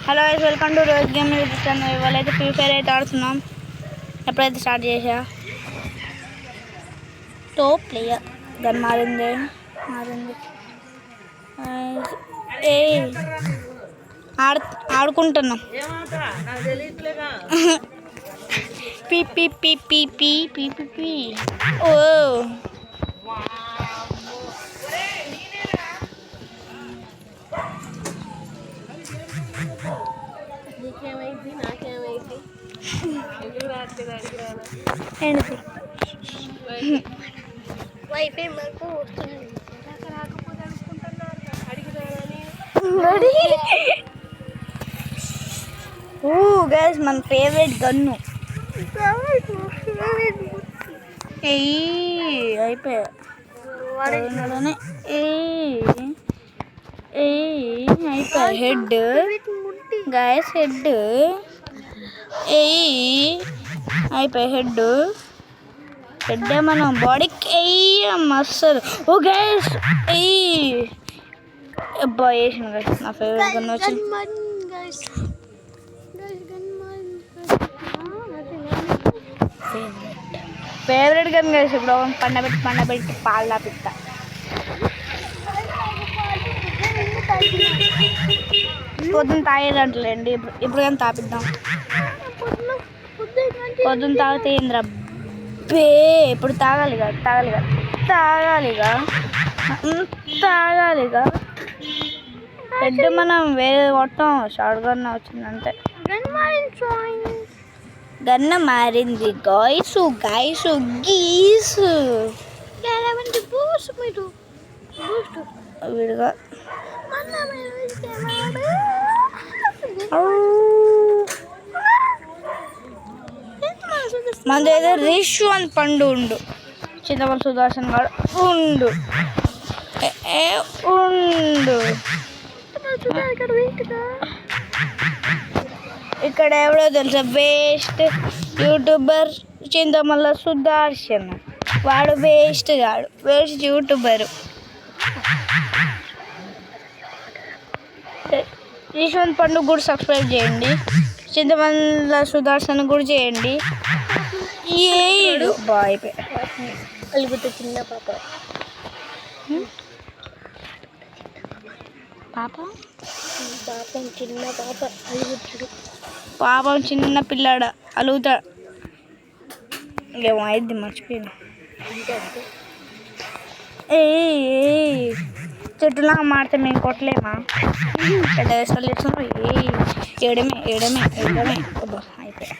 Hello guys, welcome to rose game register. ఇవాళైతే free fire అయితే ఆడుతున్నాం. ఎప్పుడైతే స్టార్ట్ చేసా టాప్ ప్లేయర్ గన్ మారింది ఏ ఆడుకుంటున్నాం. పీ పీ పీ పీ పీ పీ పీ పీ ఓ వైఫై మాకు గైస్ మన ఫేవరెట్ గన్ను అయిపోయా హెడ్ గైస్ హెడ్ అయిపోయి హెడ్ మనం బాడీకి మస్తు. ఓ గైస్ అబ్బా వేసిన గైస్ నా ఫేవరెట్ గన్ వచ్చింది. Favourite gun guys. ఇప్పుడు పండబెట్టి పాలు తాపిస్తా. పొద్దున్న తాగేదంటలేండి, ఇప్పుడు కానీ తాపిద్దాం. పొద్దున్న తాగితే ఏంద్రా బే, ఇప్పుడు తాగాలిగా హెడ్ మనం వేరే కొట్టాం. షార్ట్ గన్ వచ్చిందంటే గన్న మారింది గాయసు గీసు విడిగా మన దగ్గర రిష్వంత్ పండు ఉండు, చింతమల సుదర్శన్ గారు ఉండు. ఇక్కడ ఎవడో తెలుసా వేస్ట్ యూట్యూబర్ చింతమల్ల సుదర్శన్. వాడు వేస్ట్ యూట్యూబర్. రిష్వంత్ పండు కూడా సబ్స్క్రైబ్ చేయండి, చింతమల్ల సుదర్శన్ కూడా చేయండి. చిన్న పాపం చిన్న పిల్లాడ అలుగుతా. ఏమో అయిద్ది, మర్చిపోయింది. చెట్టులాగా మాడితే మేము కొట్టలేమా? పెద్ద వేసాలు ఏడమే అయిపోయా.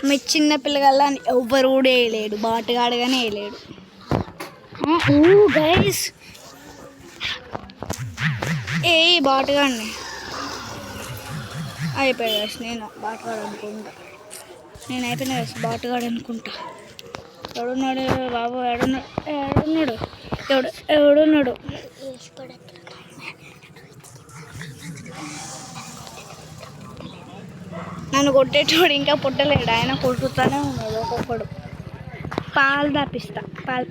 మీ చిన్న పిల్లగల్లా ఎవ్వరు కూడా వేయలేడు, బాటగాడుగానే వేయలేడు. గైస్ బాటగాడిని అయిపోయా గైస్. నేను బాటగాడు అనుకుంటా, నేను అయిపోయినా గైస్ బాటగాడు అనుకుంటా. ఎవడున్నాడు బాబు? ఎవడున్నాడు? నన్ను కొట్టేటోడు ఇంకా పుట్టలేడు, ఆయన కొట్టుతానే ఉన్నాడు ఒక్కొక్కడు. పాలు తాపిస్తా. పాలు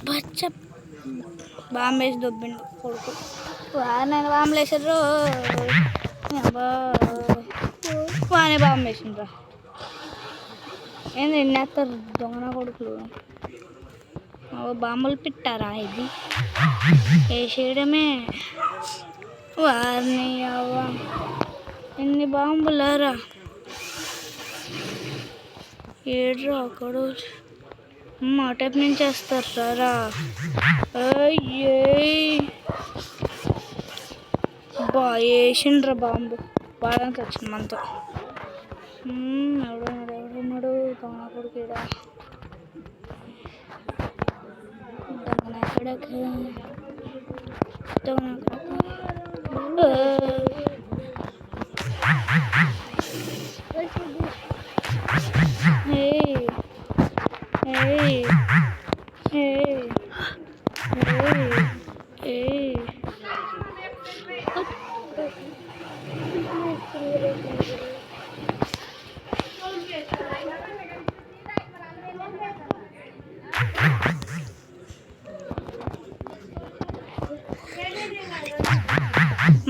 బచ్చ బాంబేసి దొబ్బిండు కొడుకు. నేను బాంబులు వేసారు, వానే బాంబు వేసిండ్రా. ఏంది ఎన్నేస్తారు దొంగన కొడుకులు? బాంబులు పెట్టారా? ఇది వేసేయడమే. వారిని అవ్వ ఎన్ని బాంబులారా! ఏడ్రా అక్కడు మా టైప్ నుంచి వేస్తారా? వేసిండ్రా బాంబు. బాగా వచ్చింది మనతో. ఎవడున్నాడు దొంగ కొడుకుడా?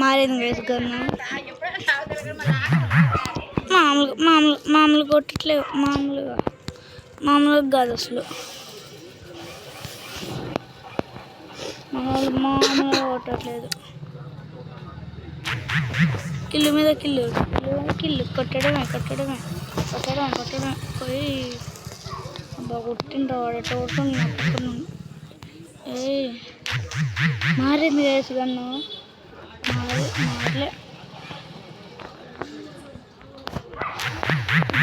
మారింది గైస్ గన్ను. మామూలుగా కొట్టట్లేవు, మామూలుగా కాదు అసలు, మామూలుగా కొట్టట్లేదు. కిల్లు మీద కిల్లు కొట్టడమే పోయి అబ్బా కొట్టిండ్రా వాడట కొట్టుండి నా పక్కన. మారింది గైస్ గన్ను, మారలే.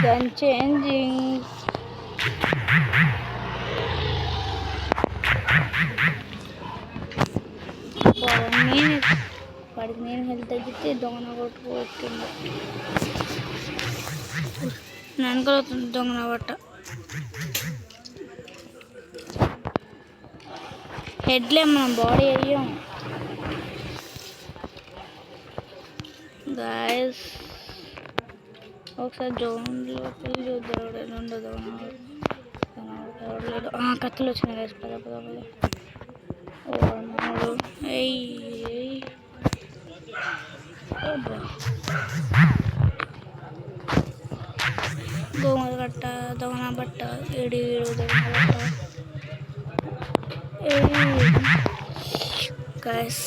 Gun changing. వాడికి నేను హెల్త్ తగ్గితే దొంగన కొట్టుకుంటుంది, నేను కలుగుతుంది దొంగన బట్ట. హెడ్లే మనం బాడీ అయ్యాం గాయస్. ఒకసారి జోన్లోకి వెళ్ళి చూద్దాం, ఉండదు ఎవడలేడు. కత్తులు వచ్చినాయి గాయస్, పద. దోమల కట్ట, దొంగన బట్ట, ఏడు దొంగన బట్ట. గాయస్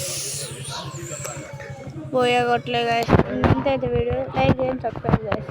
పోయా కొట్టలే గాయస్. ఇంతైతే వీడియో లైక్ చేయండి, సబ్స్క్రైబ్ గాయస్.